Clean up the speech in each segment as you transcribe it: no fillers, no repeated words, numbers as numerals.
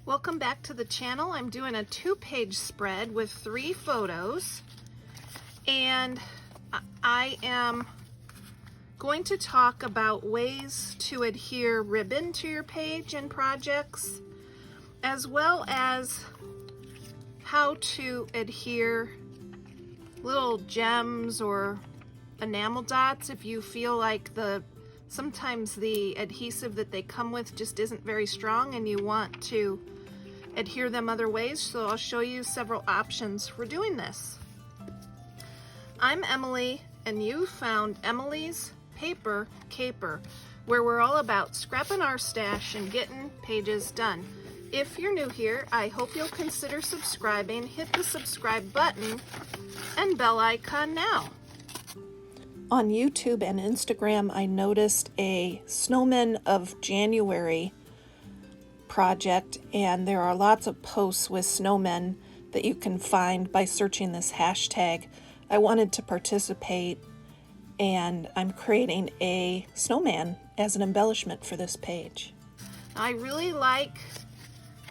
Welcome back to the channel. I'm doing a 2-page spread with 3 photos, and I am going to talk about ways to adhere ribbon to your page in projects, as well as how to adhere little gems or enamel dots if you feel like sometimes the adhesive that they come with just isn't very strong and you want to adhere them other ways. So I'll show you several options for doing this. I'm Emilee, and you found Emilee's Paper Caper, where we're all about scrapping our stash and getting pages done. If you're new here, I hope you'll consider subscribing. Hit the subscribe button and bell icon now. On YouTube and Instagram, I noticed a Snowman of January project, and there are lots of posts with snowmen that you can find by searching this hashtag. I wanted to participate, and I'm creating a snowman as an embellishment for this page. I really like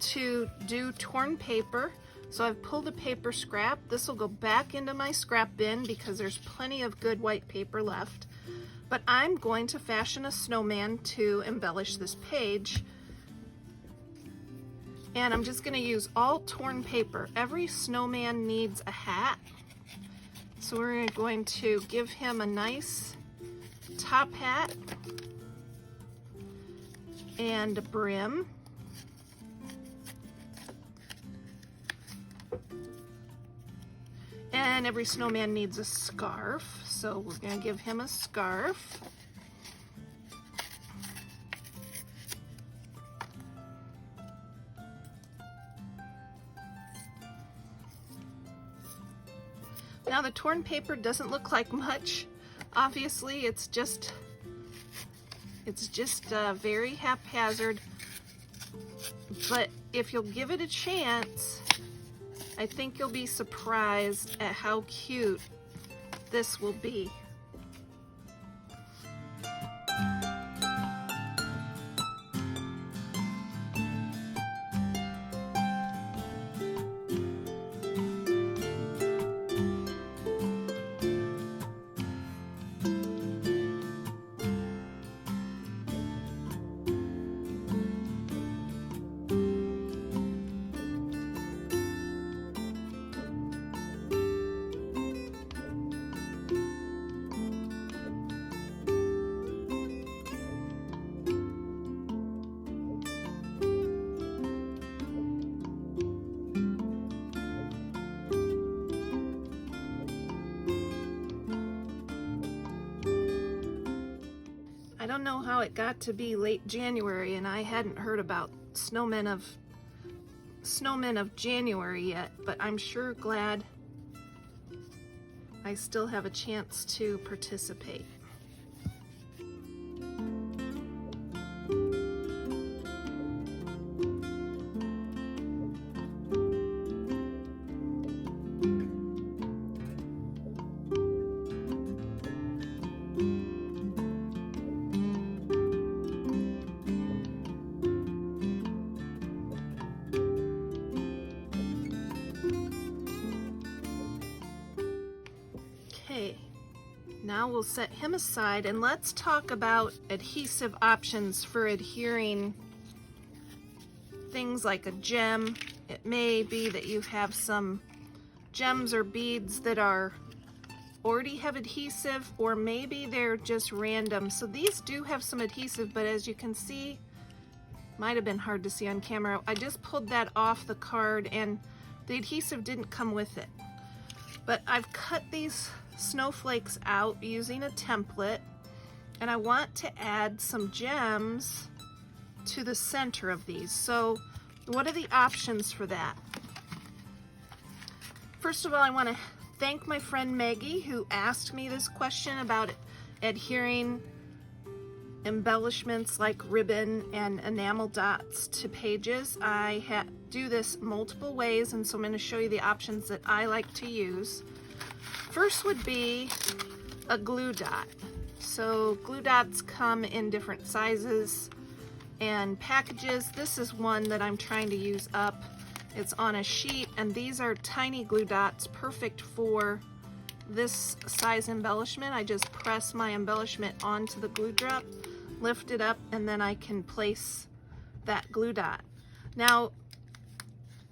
to do torn paper, so I've pulled a paper scrap. This will go back into my scrap bin because there's plenty of good white paper left. But I'm going to fashion a snowman to embellish this page. And I'm just going to use all torn paper. Every snowman needs a hat. So we're going to give him a nice top hat and a brim. And every snowman needs a scarf, so we're going to give him a scarf. Now the torn paper doesn't look like much. Obviously, it's just very haphazard. But if you'll give it a chance, I think you'll be surprised at how cute this will be. I don't know how it got to be late January and I hadn't heard about Snowmen of January yet, but I'm sure glad I still have a chance to participate. Okay, now we'll set him aside and let's talk about adhesive options for adhering things like a gem. It may be that you have some gems or beads that already have adhesive, or maybe they're just random. So these do have some adhesive, but as you can see, might have been hard to see on camera, I just pulled that off the card and the adhesive didn't come with it. But I've cut these snowflakes out using a template, and I want to add some gems to the center of these. So what are the options for that? First of all, I want to thank my friend Maggie who asked me this question about adhering embellishments like ribbon and enamel dots to pages. I do this multiple ways, and so I'm going to show you the options that I like to use. First would be a glue dot. So glue dots come in different sizes. and packages. This is one that I'm trying to use up. It's on a sheet, and these are tiny glue dots, perfect for this size embellishment. I just press my embellishment onto the glue drop, lift it up, and then I can place that glue dot. Now,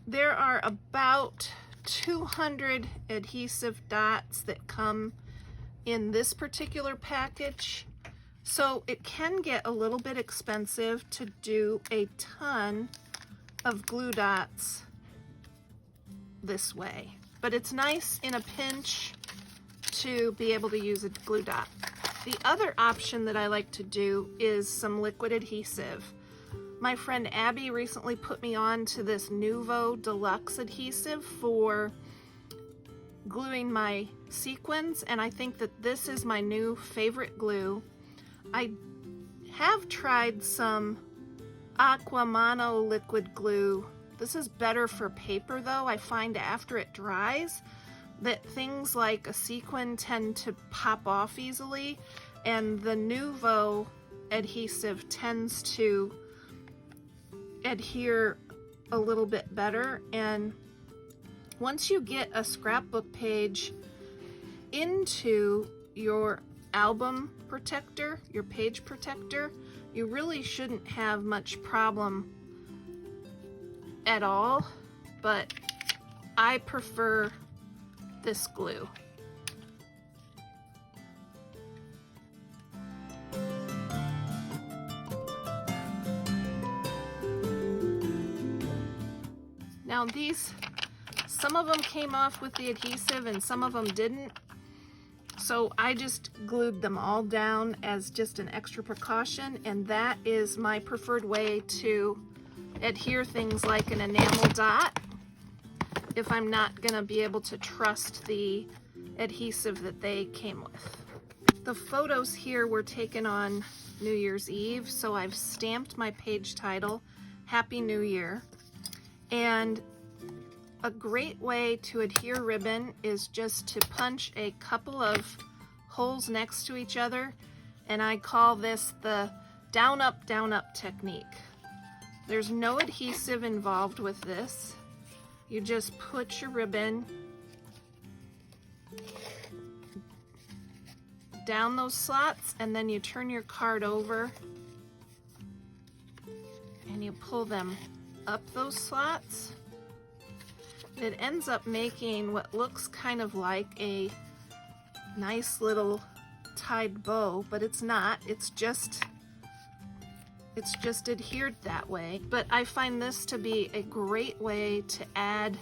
there are about 200 adhesive dots that come in this particular package, so it can get a little bit expensive to do a ton of glue dots this way, but it's nice in a pinch to be able to use a glue dot. The other option that I like to do is some liquid adhesive. My friend Abby recently put me on to this Nuvo Deluxe adhesive for gluing my sequins, and I think that this is my new favorite glue. I have tried some Aqua Mono liquid glue. This is better for paper though. I find after it dries that things like a sequin tend to pop off easily, and the Nuvo adhesive tends to adhere a little bit better. And once you get a scrapbook page into your album protector, your page protector, you really shouldn't have much problem at all, but I prefer this glue. Now these, some of them came off with the adhesive and some of them didn't. So I just glued them all down as just an extra precaution, and that is my preferred way to adhere things like an enamel dot if I'm not gonna be able to trust the adhesive that they came with. The photos here were taken on New Year's Eve, so I've stamped my page title, Happy New Year. And a great way to adhere ribbon is just to punch a couple of holes next to each other, and I call this the down up technique. There's no adhesive involved with this. You just put your ribbon down those slots, and then you turn your card over and you pull them up those slots. It ends up making what looks kind of like a nice little tied bow, but it's not. It's just adhered that way. But I find this to be a great way to add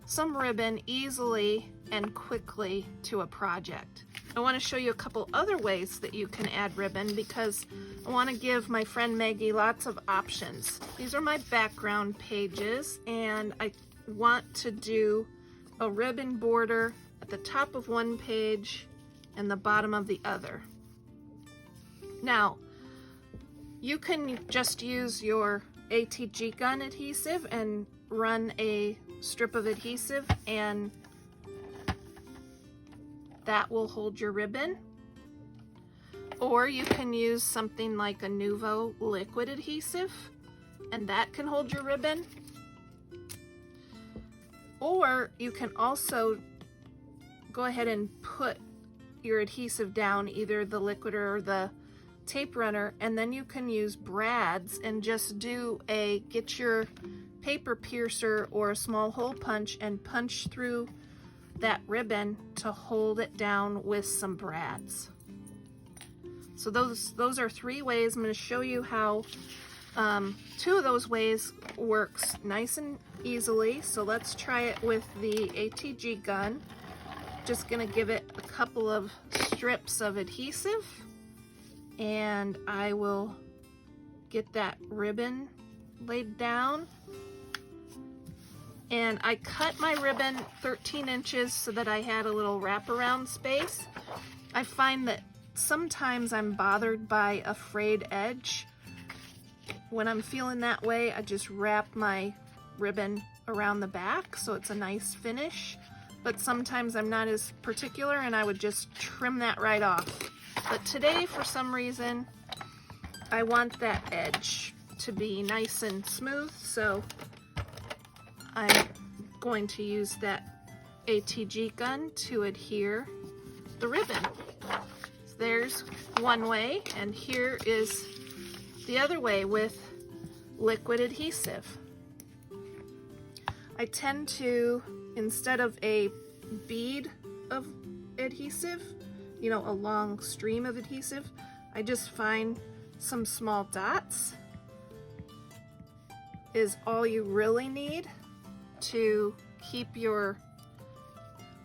some ribbon easily and quickly to a project. I want to show you a couple other ways that you can add ribbon, because I want to give my friend Maggie lots of options. These are my background pages, and I want to do a ribbon border at the top of one page and the bottom of the other. Now, you can just use your ATG gun adhesive and run a strip of adhesive, and that will hold your ribbon. Or you can use something like a Nuvo liquid adhesive, and that can hold your ribbon. Or you can also go ahead and put your adhesive down, either the liquid or the tape runner, and then you can use brads and just get your paper piercer or a small hole punch and punch through that ribbon to hold it down with some brads. So those are three ways. I'm going to show you how two of those ways works nice and easily. So let's try it with the ATG gun. Just going to give it a couple of strips of adhesive, and I will get that ribbon laid down. And I cut my ribbon 13 inches so that I had a little wraparound space. I find that sometimes I'm bothered by a frayed edge. When I'm feeling that way, I just wrap my ribbon around the back so it's a nice finish. But sometimes I'm not as particular, and I would just trim that right off. But today, for some reason, I want that edge to be nice and smooth, so I'm going to use that ATG gun to adhere the ribbon. So there's one way, and here is the other way with liquid adhesive. I tend to, instead of a bead of adhesive, you know, a long stream of adhesive, I just find some small dots is all you really need to keep your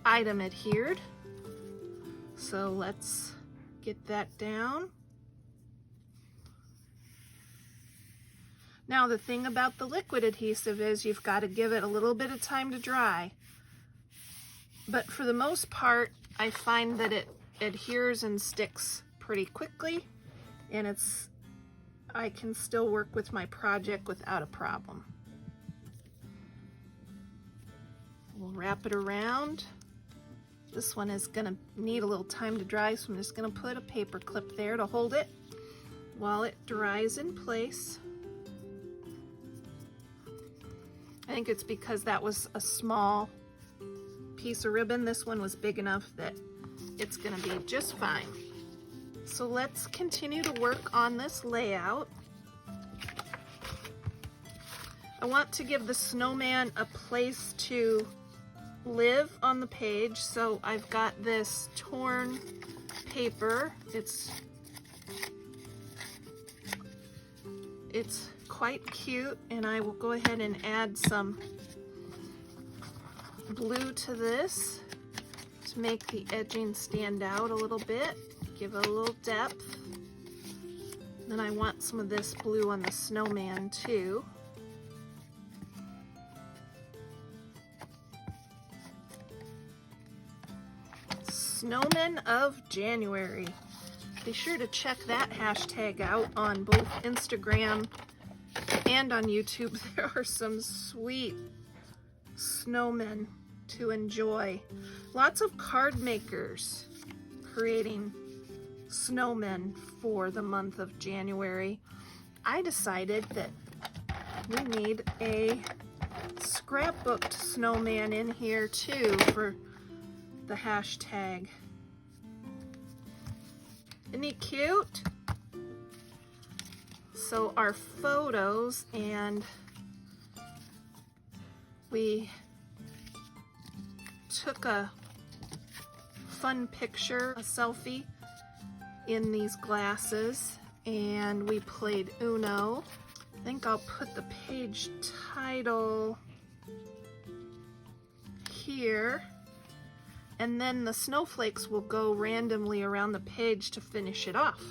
item adhered. So let's get that down. Now the thing about the liquid adhesive is you've got to give it a little bit of time to dry. But for the most part, I find that it adheres and sticks pretty quickly, and I can still work with my project without a problem. We'll wrap it around. This one is gonna need a little time to dry, so I'm just gonna put a paper clip there to hold it while it dries in place. I think it's because that was a small piece of ribbon. This one was big enough that it's gonna be just fine. So let's continue to work on this layout. I want to give the snowman a place to live on the page, so I've got this torn paper. It's quite cute, and I will go ahead and add some blue to this to make the edging stand out a little bit, give it a little depth. Then I want some of this blue on the snowman too. Snowman of January. Be sure to check that hashtag out on both Instagram and on YouTube. There are some sweet snowmen to enjoy. Lots of card makers creating snowmen for the month of January. I decided that we need a scrapbooked snowman in here too for the hashtag. Isn't he cute? So our photos, and we took a fun picture, a selfie in these glasses, and we played Uno. I think I'll put the page title here, and then the snowflakes will go randomly around the page to finish it off.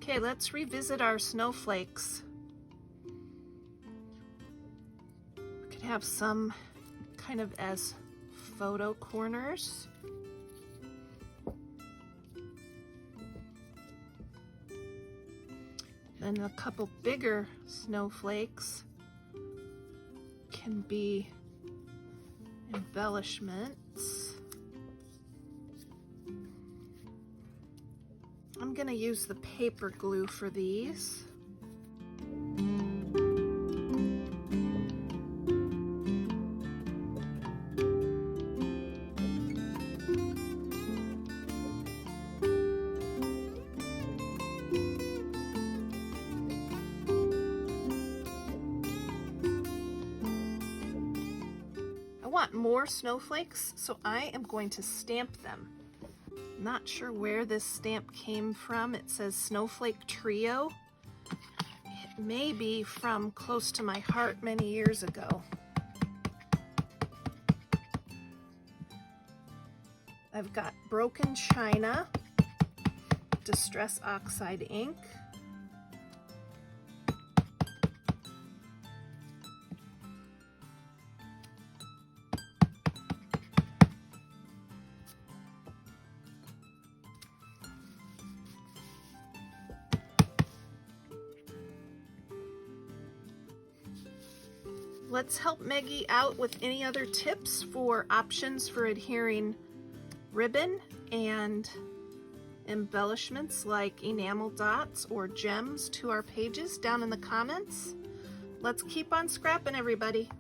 Okay, let's revisit our snowflakes. We could have some kind of as photo corners. Then a couple bigger snowflakes can be embellishments. I'm going to use the paper glue for these. I want more snowflakes, so I am going to stamp them. Not sure where this stamp came from. It says Snowflake Trio. It may be from Close to My Heart many years ago. I've got Broken China, Distress Oxide ink, let's help Maggie out with any other tips for options for adhering ribbon and embellishments like enamel dots or gems to our pages down in the comments. Let's keep on scrapping, everybody.